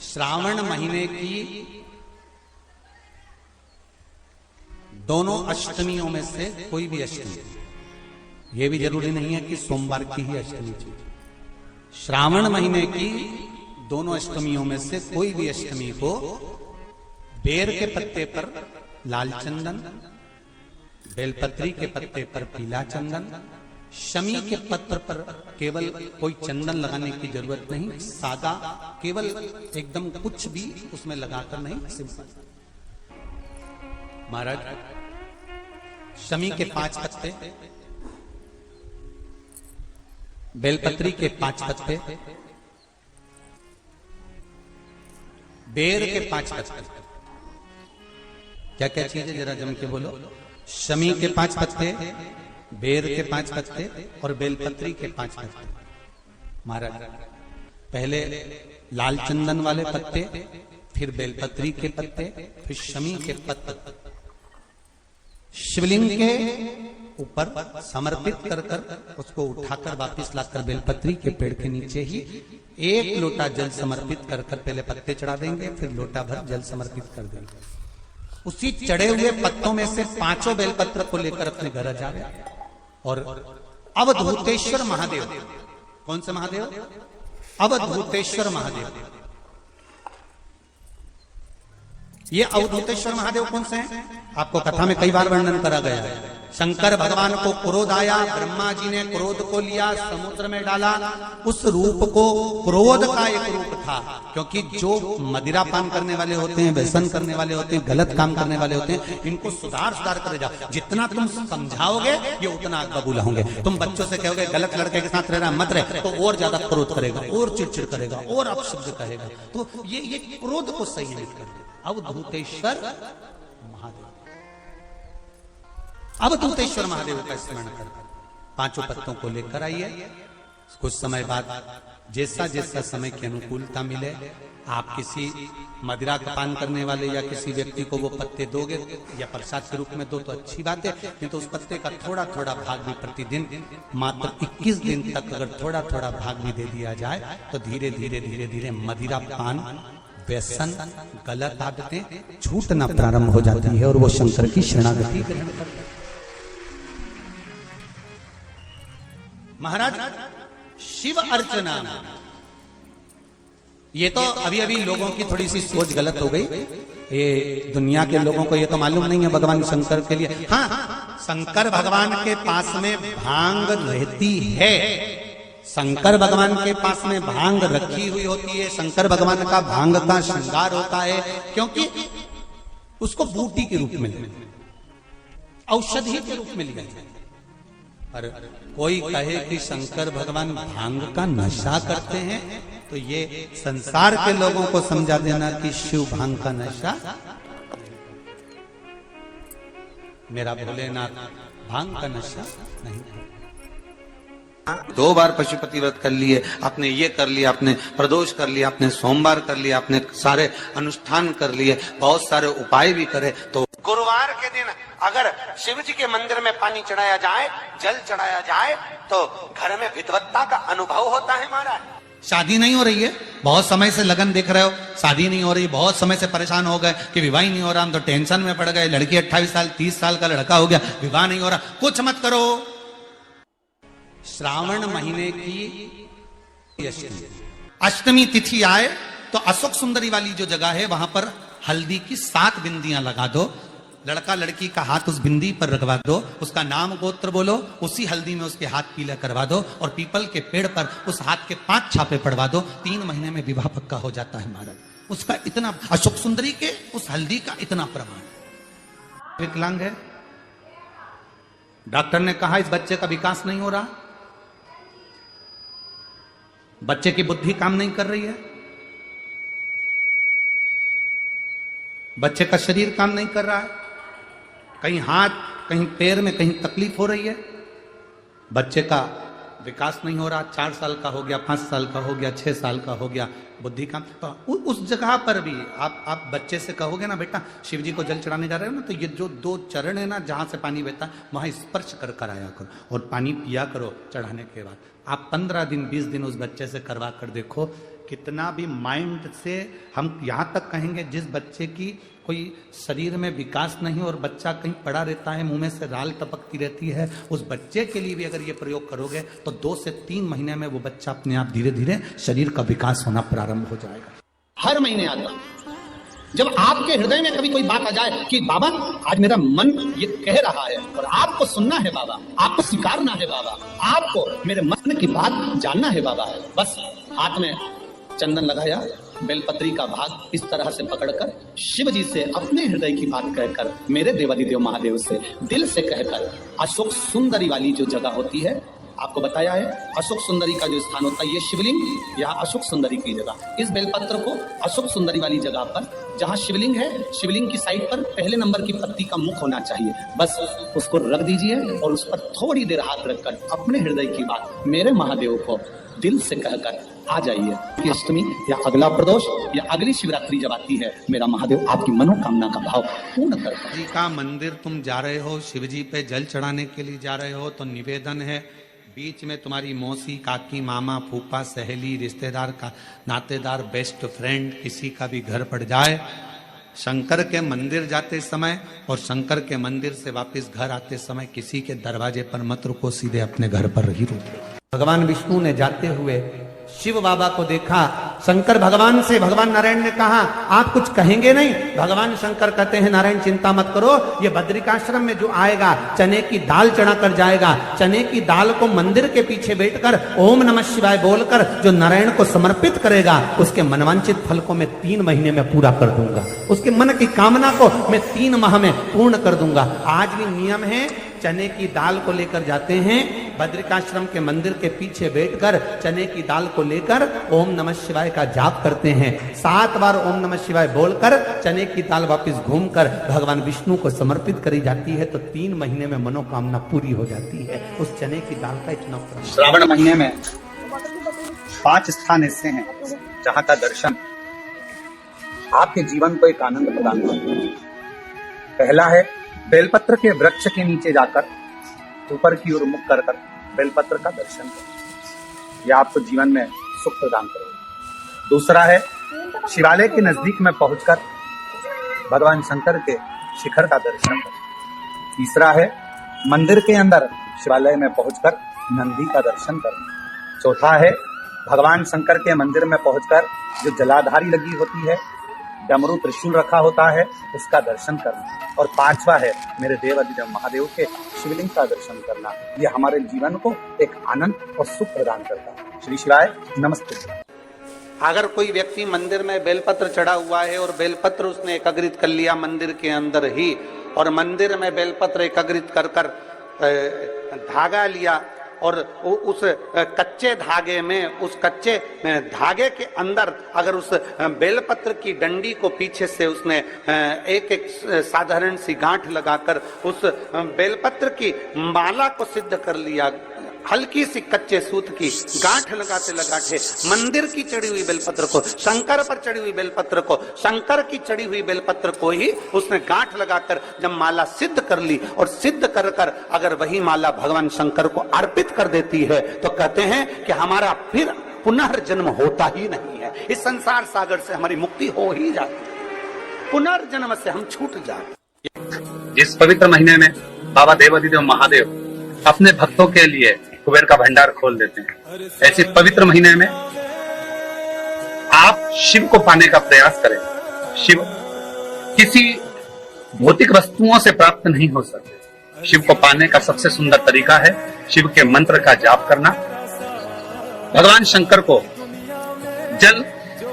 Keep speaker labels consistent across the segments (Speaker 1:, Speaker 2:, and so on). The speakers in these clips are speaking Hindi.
Speaker 1: श्रावण महीने की दोनों अष्टमियों में से कोई भी अष्टमी, यह भी जरूरी नहीं है कि सोमवार की ही अष्टमी चाहिए। श्रावण महीने की दोनों अष्टमियों में से कोई भी अष्टमी को बेर के पत्ते पर लाल चंदन, बेलपत्री के पत्ते पर पीला चंदन, शमी के पत्र पर केवल कोई चंदन लगाने की जरूरत नहीं, सादा केवल एकदम कुछ भी उसमें लगाकर नहीं, सिंपल। महाराज शमी के 5 पत्ते, बेलपत्री के 5 पत्ते, बेर के 5 पत्ते, क्या क्या चीज है जरा जम के बोलो। शमी के 5 पत्ते, बेर के 5 पत्ते और बेलपत्री के 5 पत्ते। महाराज पहले लाल चंदन वाले पत्ते, फिर बेलपत्री के पत्ते, फिर शमी के पत्ते शिवलिंग के ऊपर समर्पित कर कर उसको उठाकर वापिस लाकर बेलपत्री के पेड़ के नीचे ही 1 लोटा जल समर्पित कर कर पहले पत्ते चढ़ा देंगे, फिर लोटा भर जल समर्पित कर देंगे। उसी चढ़े हुए पत्तों में से 5 बेलपत्र को लेकर अपने घर आ जाए और अवधूतेश्वर महादेव, कौन से महादेव? अवधूतेश्वर महादेव। ये अवधूतेश्वर महादेव कौन से हैं? आपको कथा में कई बार वर्णन करा गया है। शंकर भगवान को क्रोध आया, ब्रह्मा जी ने क्रोध को लिया, समुद्र में डाला। उस रूप को क्रोध का एक रूप था, क्योंकि जो मदिरा पान करने वाले होते हैं, व्यसन करने वाले होते हैं, गलत काम करने वाले होते हैं, इनको सुधार करे जाओ। जितना तुम समझाओगे ये उतना बबूला होंगे। तुम बच्चों से कहोगे गलत लड़के के साथ रहना मत रहे, तो और ज्यादा क्रोध करेगा, और चिड़चिड़ करेगा, और अपशब्द कहेगा। तो ये क्रोध को संयमित कर दे। अवधूतेश्वर महादेव, अवधूतेश्वर महादेव का स्मरण कर 5 पत्तों को लेकर आइए। कुछ समय बाद जैसा जैसा समय की अनुकूलता मिले, आप किसी मदिरा का पान करने वाले या किसी व्यक्ति को वो पत्ते दोगे या प्रसाद के रूप में दो तो अच्छी बात है, किंतु उस पत्ते का थोड़ा थोड़ा भाग भी प्रतिदिन मात्र 21 दिन तक अगर थोड़ा थोड़ा भाग भी दे दिया जाए तो धीरे धीरे धीरे धीरे मदिरा पान, व्यसन, गलत आदतें छूटना प्रारंभ हो जाती है और वो शंकर की शरणागति ग्रहण करते हैं। महाराज शिव अर्चना, ये तो अभी अभी लोगों की थोड़ी सी सोच गलत हो गई। ये दुनिया के लोगों को ये तो मालूम नहीं है भगवान शंकर के लिए। हाँ, शंकर भगवान के पास में भांग रहती है, शंकर भगवान के पास में भांग रखी हुई होती है। शंकर भगवान का भांग का श्रृंगार होता है, क्योंकि उसको बूटी के रूप में, औषधि के रूप में लिया जाए। और कोई कहे कि शंकर भगवान भांग का नशा करते हैं, तो ये संसार के लोगों को समझा देना कि शिव भांग का नशा, मेरा भोलेनाथ भांग का नशा नहीं।
Speaker 2: 2 बार पशुपति व्रत कर लिए, आपने ये कर लिया, आपने प्रदोष कर लिया, आपने सोमवार कर लिया, आपने सारे अनुष्ठान कर लिए, बहुत सारे उपाय भी करे, तो गुरुवार के दिन अगर शिव जी के मंदिर में पानी चढ़ाया जाए, जल चढ़ाया जाए, तो घर में विद्वत्ता का अनुभव होता है। महाराज
Speaker 1: शादी नहीं हो रही है, बहुत समय से लगन देख रहे हो, शादी नहीं हो रही, बहुत समय से परेशान हो गए कि विवाह ही नहीं हो रहा, हम तो टेंशन में पड़ गए। लड़की 28 साल 30 साल का लड़का हो गया, विवाह नहीं हो रहा, कुछ मत करो। श्रावण महीने की अष्टमी तिथि आए तो अशोक सुंदरी वाली जो जगह है वहां पर हल्दी की 7 बिंदियां लगा दो, लड़का लड़की का हाथ उस बिंदी पर रखवा दो, उसका नाम गोत्र बोलो, उसी हल्दी में उसके हाथ पीला करवा दो और पीपल के पेड़ पर उस हाथ के 5 छापे पड़वा दो। 3 महीने में विवाह पक्का हो जाता है। महाराज उसका इतना, अशोक सुंदरी के उस हल्दी का इतना प्रमाण। विकलांग है, डॉक्टर ने कहा इस बच्चे का विकास नहीं हो रहा, बच्चे की बुद्धि काम नहीं कर रही है, बच्चे का शरीर काम नहीं कर रहा है, कहीं हाथ कहीं पैर में कहीं तकलीफ हो रही है, बच्चे का विकास नहीं हो रहा। 4 साल का हो गया, 5 साल का हो गया, 6 साल का हो गया, बुद्धि काम। तो उस जगह पर भी आप बच्चे से कहोगे ना बेटा शिव जी को जल चढ़ाने जा रहे हो ना, तो ये जो 2 चरण है ना जहां से पानी बहता वहां स्पर्श कर आया करो और पानी पिया करो चढ़ाने के बाद। आप 15 दिन 20 दिन उस बच्चे से करवा कर देखो, कितना भी माइंड से हम यहाँ तक कहेंगे, जिस बच्चे की कोई शरीर में विकास नहीं और बच्चा कहीं पड़ा रहता है, मुंह में से राल टपकती रहती है, उस बच्चे के लिए भी अगर ये प्रयोग करोगे तो 2 से 3 महीने में वो बच्चा अपने आप धीरे धीरे शरीर का विकास होना प्रारंभ हो जाएगा।
Speaker 3: हर महीने आता हूं। जब आपके हृदय में कभी कोई बात आ जाए कि बाबा आज मेरा मन ये कह रहा है और आपको सुनना है बाबा, आपको स्वीकारना है बाबा, आपको मेरे मन की बात जानना है बाबा, बस हाथ में चंदन लगाया, बेलपत्री का भाग इस तरह से पकड़कर शिव जी से अपने हृदय की बात कहकर, मेरे देवादिदेव महादेव से दिल से कहकर, अशोक सुंदरी वाली जो जगह होती है, आपको बताया है अशोक सुंदरी का जो स्थान होता है, ये शिवलिंग या अशोक सुंदरी की जगह, इस बेलपत्र को अशोक सुंदरी वाली जगह पर जहाँ शिवलिंग है, शिवलिंग की साइड पर पहले नंबर की पत्ती का मुख होना चाहिए, बस उसको रख दीजिए और उस पर थोड़ी देर हाथ रखकर अपने हृदय की बात मेरे महादेव को दिल से कहकर आ जाइए कि अष्टमी या अगला प्रदोष या अगली शिवरात्रि जब आती है, मेरा महादेव आपकी मनोकामना का भाव पूर्ण करता है।
Speaker 1: जी का मंदिर तुम जा रहे हो, शिव जी पे जल चढ़ाने के लिए जा रहे हो, तो निवेदन है बीच में तुम्हारी मौसी, काकी, मामा, फूफा, सहेली, रिश्तेदार का नातेदार, बेस्ट फ्रेंड किसी का भी घर पड़ जाए, शंकर के मंदिर जाते समय और शंकर के मंदिर से वापस घर आते समय किसी के दरवाजे पर मत रुको, सीधे अपने घर पर ही रुको। भगवान विष्णु ने जाते हुए शिव बाबा को देखा, शंकर भगवान से, भगवान नारायण ने कहा आप कुछ कहेंगे नहीं? भगवान शंकर कहते हैं नारायण चिंता मत करो, ये बद्रिकाश्रम में जो आएगा चने की दाल चढ़ा कर जाएगा, चने की दाल को मंदिर के पीछे बैठकर ओम नमः शिवाय बोलकर जो नारायण को समर्पित करेगा, उसके मनवांचित फल को मैं 3 महीने में पूरा कर दूंगा, उसके मन की कामना को मैं 3 माह में पूर्ण कर दूंगा। आज भी नियम है, चने की दाल को लेकर जाते हैं, बद्रिकाश्रम के मंदिर के पीछे बैठकर चने की दाल को लेकर ओम नमः शिवाय का जाप करते हैं, 7 बार ओम नमः शिवाय बोलकर चने की दाल वापस घूमकर भगवान विष्णु को समर्पित करी जाती है, तो 3 महीने में मनोकामना पूरी हो जाती है। उस चने की दाल का इतना
Speaker 4: श्रावण महीने में 5 स्थान ऐसे हैं जहाँ का दर्शन आपके जीवन को एक आनंद प्रदान करता है। पहला है बेलपत्र के वृक्ष के नीचे जाकर ऊपर की ओर मुख कर बेलपत्र का दर्शन करें, यह आपको जीवन में सुख प्रदान करेगा। दूसरा है शिवालय के नजदीक में पहुंचकर भगवान शंकर के शिखर का दर्शन करें। तीसरा है मंदिर के अंदर शिवालय में पहुंचकर नंदी का दर्शन करें। चौथा है भगवान शंकर के मंदिर में पहुंचकर जो जलाधारी लगी होती है, डमरू त्रिशूल रखा होता है, उसका दर्शन करना। और 5वां है मेरे देवादिदेव महादेव के शिवलिंग का दर्शन करना। यह हमारे जीवन को एक आनंद और सुख प्रदान करता है। श्री शिवाय नमस्ते।
Speaker 2: अगर कोई व्यक्ति मंदिर में बेलपत्र चढ़ा हुआ है और बेलपत्र उसने एकत्रित कर लिया मंदिर के अंदर ही, और मंदिर में बेलपत्र एकत्रित कर कर धागा लिया और उस कच्चे धागे में, उस कच्चे धागे के अंदर अगर उस बेलपत्र की डंडी को पीछे से उसने एक एक साधारण सी गांठ लगाकर उस बेलपत्र की माला को सिद्ध कर लिया, हल्की सी कच्चे सूत की गांठ लगाते लगाते मंदिर की चढ़ी हुई बेलपत्र को, शंकर पर चढ़ी हुई बेलपत्र को, शंकर की चढ़ी हुई बेलपत्र को ही उसने गांठ लगाकर जब माला सिद्ध कर ली और सिद्ध कर कर अगर वही माला भगवान शंकर को अर्पित कर देती है, तो कहते हैं कि हमारा फिर पुनर्जन्म होता ही नहीं है, इस संसार सागर से हमारी मुक्ति हो ही जाती है, पुनर्जन्म से हम छूट जाते।
Speaker 4: इस पवित्र महीने में बाबा देवादिदेव महादेव अपने भक्तों के लिए कुबेर का भंडार खोल देते हैं। ऐसे पवित्र महीने में आप शिव को पाने का प्रयास करें। शिव किसी भौतिक वस्तुओं से प्राप्त नहीं हो सकते। शिव को पाने का सबसे सुंदर तरीका है शिव के मंत्र का जाप करना, भगवान शंकर को जल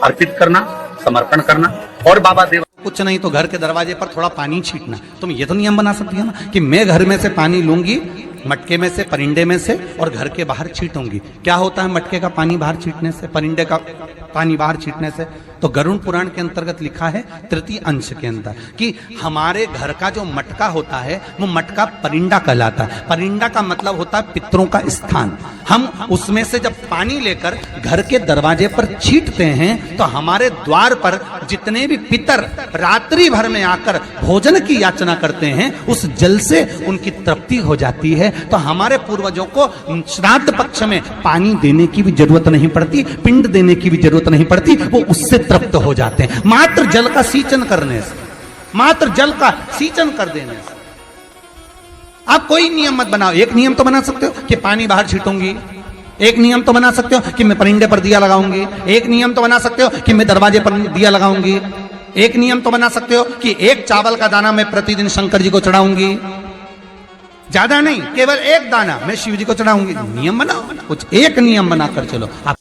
Speaker 4: अर्पित करना, समर्पण करना, और बाबा देव
Speaker 1: कुछ नहीं तो घर के दरवाजे पर थोड़ा पानी छींटना। तुम ये तो नियम बना सकती है ना कि मैं घर में से पानी लूंगी, मटके में से, परिंदे में से, और घर के बाहर छींटूंगी। क्या होता है मटके का पानी बाहर छींटने से, परिंदे का पानी बाहर छींटने से? तो गरुड़ पुराण के अंतर्गत लिखा है तृतीय अंश के अंदर कि हमारे घर का जो मटका होता है वो मटका परिंडा कहलाता है। परिंडा का मतलब होता है पितरों का स्थान। हम उसमें से जब पानी लेकर घर के दरवाजे पर छींटते हैं तो हमारे द्वार पर जितने भी पितर रात्रि भर में आकर भोजन की याचना करते हैं उस जल से उनकी तृप्ति हो जाती है। तो हमारे पूर्वजों को श्राद्ध पक्ष में पानी देने की भी जरूरत नहीं पड़ती, पिंड देने की भी जरूरत नहीं पड़ती, वो उससे तृप्त हो जाते हैं मात्र जल का सींचन करने से, मात्र जल का सींचन कर देने से। आप कोई नियम मत बनाओ। एक नियम तो बना सकते हो कि पानी बाहर छीटूंगी, एक नियम तो बना सकते हो कि मैं परिंदे पर दिया लगाऊंगी, एक नियम तो बना सकते हो कि मैं दरवाजे पर दिया लगाऊंगी, एक नियम तो बना सकते हो कि एक चावल का दाना मैं प्रतिदिन शंकर जी को चढ़ाऊंगी, ज्यादा नहीं, केवल एक दाना मैं शिव जी को चढ़ाऊंगी। नियम बनाओ, कुछ एक नियम बनाकर चलो आप।